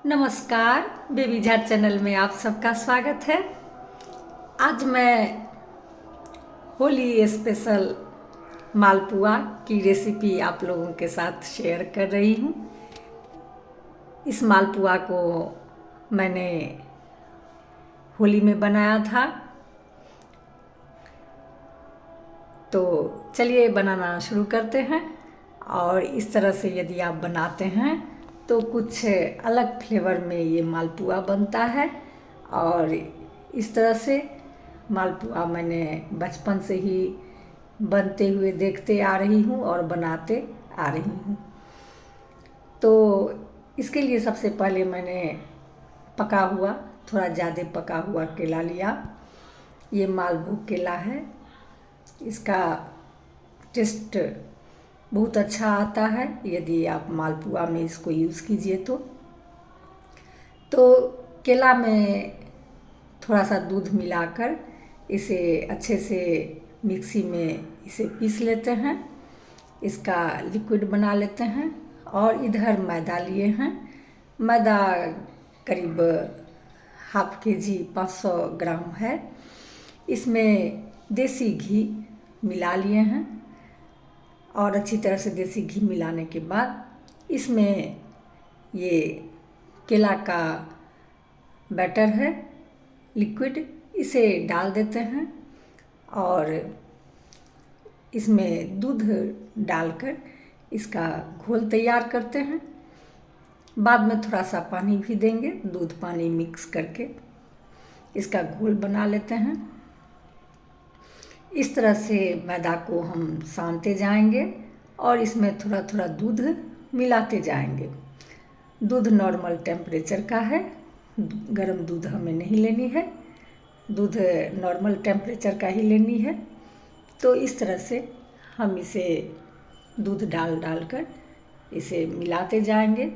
नमस्कार, बेबी झाट चैनल में आप सबका स्वागत है। आज मैं होली स्पेशल मालपुआ की रेसिपी आप लोगों के साथ शेयर कर रही हूँ। इस मालपुआ को मैंने होली में बनाया था, तो चलिए बनाना शुरू करते हैं। और इस तरह से यदि आप बनाते हैं तो कुछ अलग फ्लेवर में ये मालपुआ बनता है। और इस तरह से मालपुआ मैंने बचपन से ही बनते हुए देखते आ रही हूँ और बनाते आ रही हूँ। तो इसके लिए सबसे पहले मैंने पका हुआ, थोड़ा ज़्यादा पका हुआ केला लिया। ये मालभोग केला है, इसका टेस्ट बहुत अच्छा आता है यदि आप मालपुआ में इसको यूज़ कीजिए तो केला में थोड़ा सा दूध मिलाकर इसे अच्छे से मिक्सी में इसे पीस लेते हैं, इसका लिक्विड बना लेते हैं। और इधर मैदा लिए हैं, मैदा करीब हाफ केजी 500 ग्राम है। इसमें देसी घी मिला लिए हैं और अच्छी तरह से देसी घी मिलाने के बाद इसमें ये केला का बैटर है, लिक्विड, इसे डाल देते हैं और इसमें दूध डालकर इसका घोल तैयार करते हैं। बाद में थोड़ा सा पानी भी देंगे, दूध पानी मिक्स करके इसका घोल बना लेते हैं। इस तरह से मैदा को हम सानते जाएंगे और इसमें थोड़ा थोड़ा दूध मिलाते जाएंगे। दूध नॉर्मल टेम्परेचर का है, गरम दूध हमें नहीं लेनी है, दूध नॉर्मल टेम्परेचर का ही लेनी है। तो इस तरह से हम इसे दूध डाल कर इसे मिलाते जाएंगे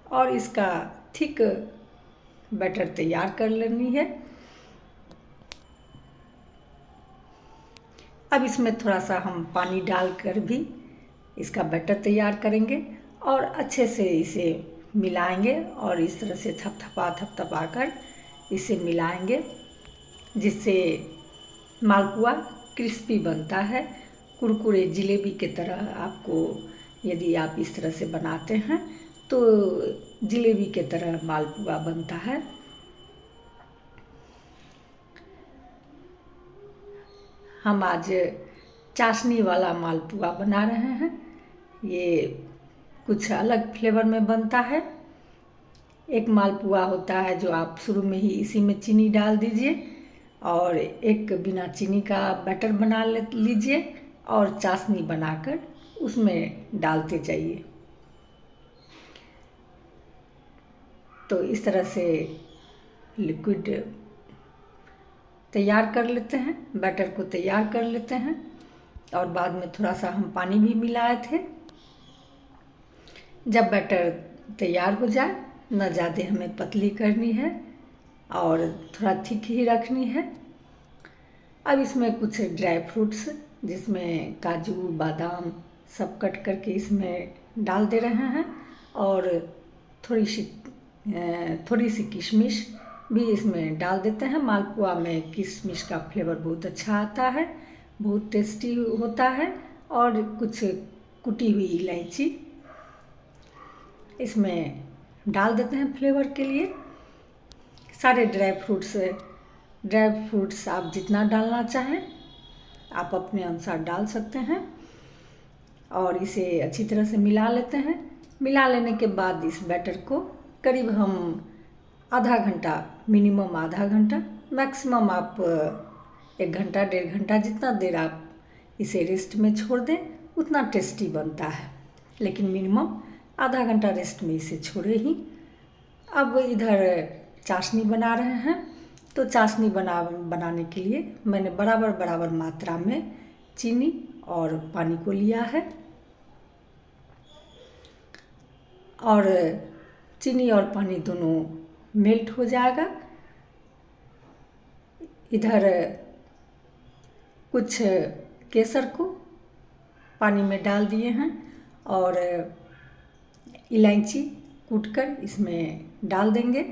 और इसका थिक बैटर तैयार कर लेनी है। अब इसमें थोड़ा सा हम पानी डालकर भी इसका बैटर तैयार करेंगे और अच्छे से इसे मिलाएंगे और इस तरह से थपथपा कर इसे मिलाएंगे, जिससे मालपुआ क्रिस्पी बनता है, कुरकुरे जिलेबी के तरह। आपको यदि आप इस तरह से बनाते हैं तो जिलेबी के तरह मालपुआ बनता है। हम आज चाशनी वाला मालपुआ बना रहे हैं, ये कुछ अलग फ्लेवर में बनता है। एक मालपुआ होता है जो आप शुरू में ही इसी में चीनी डाल दीजिए और एक बिना चीनी का बैटर बना लीजिए और चाशनी बनाकर उसमें डालते जाइए। तो इस तरह से लिक्विड तैयार कर लेते हैं, बैटर को तैयार कर लेते हैं और बाद में थोड़ा सा हम पानी भी मिलाए थे। जब बैटर तैयार हो जाए, न ज़्यादा हमें पतली करनी है और थोड़ा थिक ही रखनी है। अब इसमें कुछ ड्राई फ्रूट्स, जिसमें काजू बादाम सब कट करके इसमें डाल दे रहे हैं और थोड़ी सी किशमिश भी इसमें डाल देते हैं। मालपुआ में किशमिश का फ्लेवर बहुत अच्छा आता है, बहुत टेस्टी होता है। और कुछ कुटी हुई इलायची इसमें डाल देते हैं फ्लेवर के लिए। सारे ड्राई फ्रूट्स आप जितना डालना चाहें आप अपने अनुसार डाल सकते हैं और इसे अच्छी तरह से मिला लेते हैं। मिला लेने के बाद इस बैटर को करीब हम आधा घंटा, मिनिमम आधा घंटा, मैक्सिमम आप 1 घंटा 1.5 घंटा, जितना देर आप इसे रेस्ट में छोड़ दें उतना टेस्टी बनता है, लेकिन मिनिमम आधा घंटा रेस्ट में इसे छोड़े ही। अब इधर चाशनी बना रहे हैं, तो चाशनी बनाने के लिए मैंने बराबर मात्रा में चीनी और पानी को लिया है और चीनी और पानी दोनों मेल्ट हो जाएगा। इधर कुछ केसर को पानी में डाल दिए हैं और इलायची कूटकर इसमें डाल देंगे।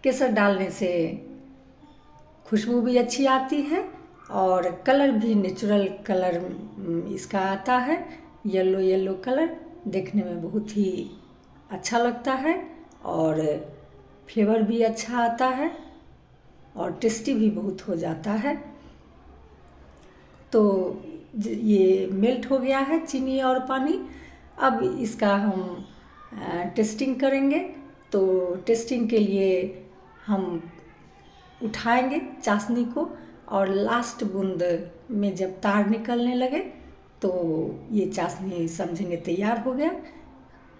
केसर डालने से खुशबू भी अच्छी आती है और कलर भी नेचुरल कलर इसका आता है, येलो येलो कलर देखने में बहुत ही अच्छा लगता है और फ्लेवर भी अच्छा आता है और टेस्टी भी बहुत हो जाता है। तो ये मेल्ट हो गया है चीनी और पानी। अब इसका हम टेस्टिंग करेंगे। तो टेस्टिंग के लिए हम उठाएंगे चाशनी को और लास्ट बूंद में जब तार निकलने लगे तो ये चाशनी समझेंगे तैयार हो गया।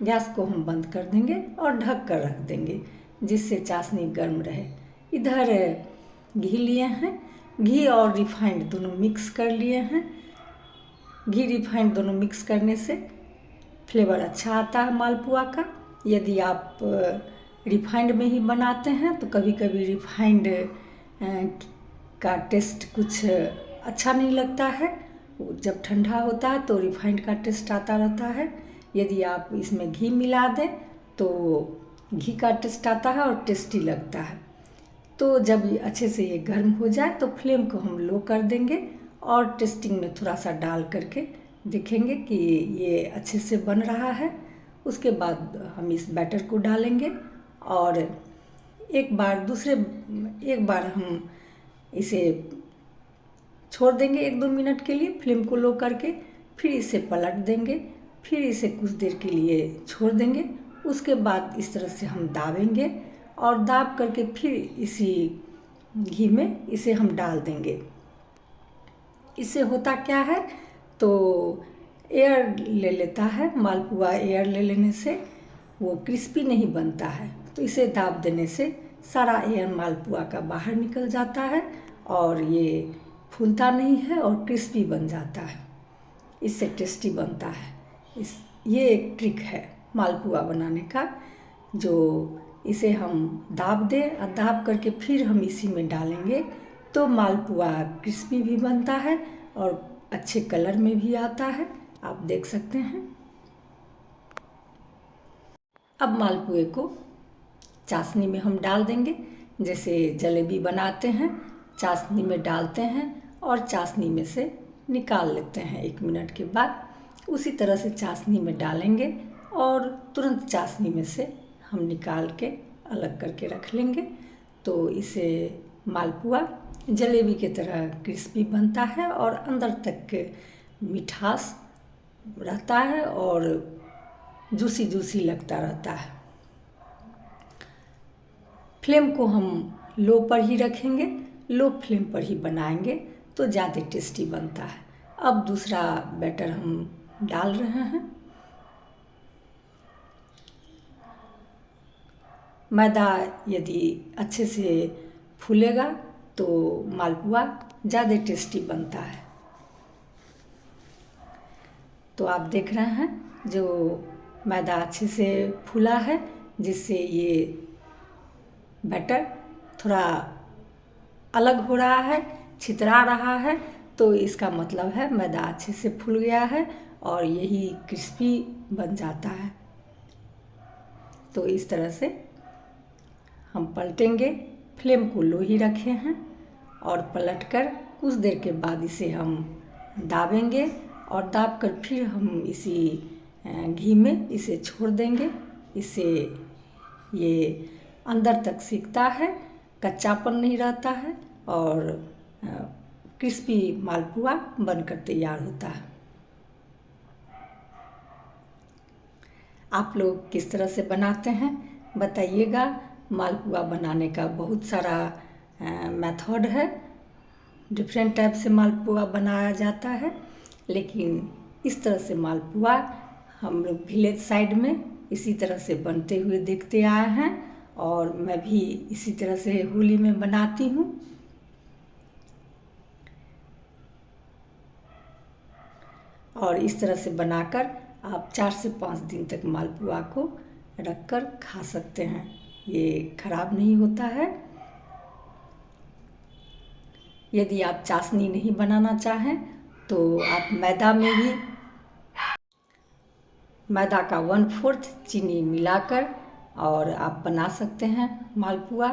गैस को हम बंद कर देंगे और ढक कर रख देंगे जिससे चाशनी गर्म रहे। इधर घी लिए हैं, घी और रिफाइंड दोनों मिक्स कर लिए हैं। घी रिफाइंड दोनों मिक्स करने से फ्लेवर अच्छा आता है मालपुआ का। यदि आप रिफाइंड में ही बनाते हैं तो कभी कभी रिफाइंड का टेस्ट कुछ अच्छा नहीं लगता है, जब ठंडा होता है तो रिफाइंड का टेस्ट आता रहता है। यदि आप इसमें घी मिला दें तो घी का टेस्ट आता है और टेस्टी लगता है। तो जब ये अच्छे से ये गर्म हो जाए तो फ्लेम को हम लो कर देंगे और टेस्टिंग में थोड़ा सा डाल करके देखेंगे कि ये अच्छे से बन रहा है। उसके बाद हम इस बैटर को डालेंगे और एक बार हम इसे छोड़ देंगे 1-2 मिनट के लिए फ्लेम को लो करके, फिर इसे पलट देंगे, फिर इसे कुछ देर के लिए छोड़ देंगे। उसके बाद इस तरह से हम दाबेंगे और दाब करके फिर इसी घी में इसे हम डाल देंगे। इससे होता क्या है तो एयर ले लेता है मालपुआ, एयर ले लेने से वो क्रिस्पी नहीं बनता है। तो इसे दाब देने से सारा एयर मालपुआ का बाहर निकल जाता है और ये फूलता नहीं है और क्रिस्पी बन जाता है। इससे टेस्टी बनता है। ये एक ट्रिक है मालपुआ बनाने का, जो इसे हम दाब दें और दाब करके फिर हम इसी में डालेंगे तो मालपुआ क्रिस्पी भी बनता है और अच्छे कलर में भी आता है। आप देख सकते हैं। अब मालपुए को चाशनी में हम डाल देंगे, जैसे जलेबी बनाते हैं चाशनी में डालते हैं और चाशनी में से निकाल लेते हैं 1 मिनट के बाद। उसी तरह से चाशनी में डालेंगे और तुरंत चाशनी में से हम निकाल के अलग करके रख लेंगे। तो इसे मालपुआ जलेबी की तरह क्रिस्पी बनता है और अंदर तक मिठास रहता है और जूसी जूसी लगता रहता है। फ्लेम को हम लो पर ही रखेंगे, लो फ्लेम पर ही बनाएंगे तो ज़्यादा टेस्टी बनता है। अब दूसरा बैटर हम डाल रहे हैं। मैदा यदि अच्छे से फूलेगा तो मालपुआ ज़्यादा टेस्टी बनता है। तो आप देख रहे हैं जो मैदा अच्छे से फूला है, जिससे ये बैटर थोड़ा अलग हो रहा है, छितरा रहा है, तो इसका मतलब है मैदा अच्छे से फूल गया है और यही क्रिस्पी बन जाता है। तो इस तरह से हम पलटेंगे, फ्लेम को लो ही रखे हैं और पलटकर कुछ देर के बाद इसे हम दाबेंगे और दाब कर फिर हम इसी घी में इसे छोड़ देंगे। इससे ये अंदर तक सिकता है, कच्चापन नहीं रहता है और क्रिस्पी मालपुआ बनकर तैयार होता है। आप लोग किस तरह से बनाते हैं बताइएगा। मालपुआ बनाने का बहुत सारा मेथड है, डिफरेंट टाइप से मालपुआ बनाया जाता है, लेकिन इस तरह से मालपुआ हम लोग विलेज साइड में इसी तरह से बनते हुए देखते आए हैं और मैं भी इसी तरह से होली में बनाती हूँ। और इस तरह से बनाकर आप 4 से 5 दिन तक मालपुआ को रखकर खा सकते हैं, ये खराब नहीं होता है। यदि आप चाशनी नहीं बनाना चाहें तो आप मैदा में भी मैदा का 1/4 चीनी मिलाकर और आप बना सकते हैं मालपुआ।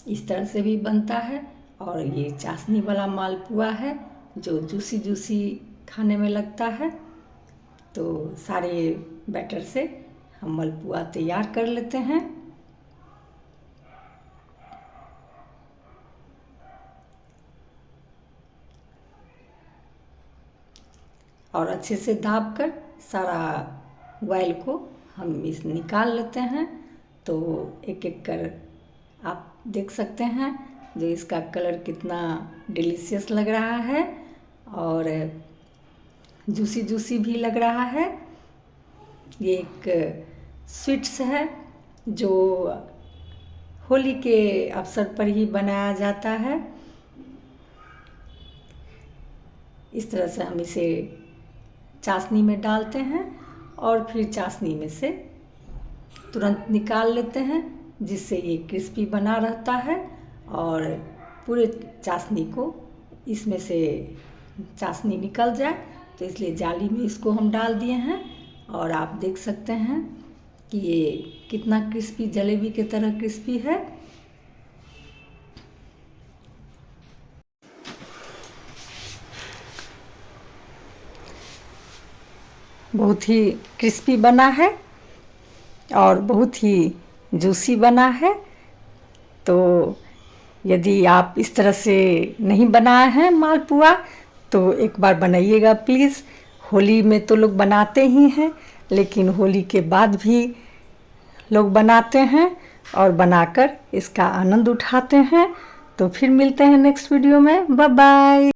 इस तरह से भी बनता है। और ये चाशनी वाला मालपुआ है जो जूसी जूसी खाने में लगता है। तो सारे बैटर से हम मालपुआ तैयार कर लेते हैं। और अच्छे से दाब कर सारा ऑयल को हम इस निकाल लेते हैं। तो एक एक कर आप देख सकते हैं जो इसका कलर कितना डिलीशियस लग रहा है और जूसी जूसी भी लग रहा है। ये एक स्वीट्स है जो होली के अवसर पर ही बनाया जाता है। इस तरह से हम इसे चाशनी में डालते हैं और फिर चाशनी में से तुरंत निकाल लेते हैं, जिससे ये क्रिस्पी बना रहता है। और पूरे चाशनी को इसमें से चाशनी निकल जाए, तो इसलिए जाली में इसको हम डाल दिए हैं। और आप देख सकते हैं कि ये कितना क्रिस्पी, जलेबी की तरह क्रिस्पी है। बहुत ही क्रिस्पी बना है और बहुत ही जूसी बना है। तो यदि आप इस तरह से नहीं बनाए हैं मालपुआ तो एक बार बनाइएगा प्लीज़। होली में तो लोग बनाते ही हैं, लेकिन होली के बाद भी लोग बनाते हैं और बनाकर इसका आनंद उठाते हैं। तो फिर मिलते हैं नेक्स्ट वीडियो में। Bye bye.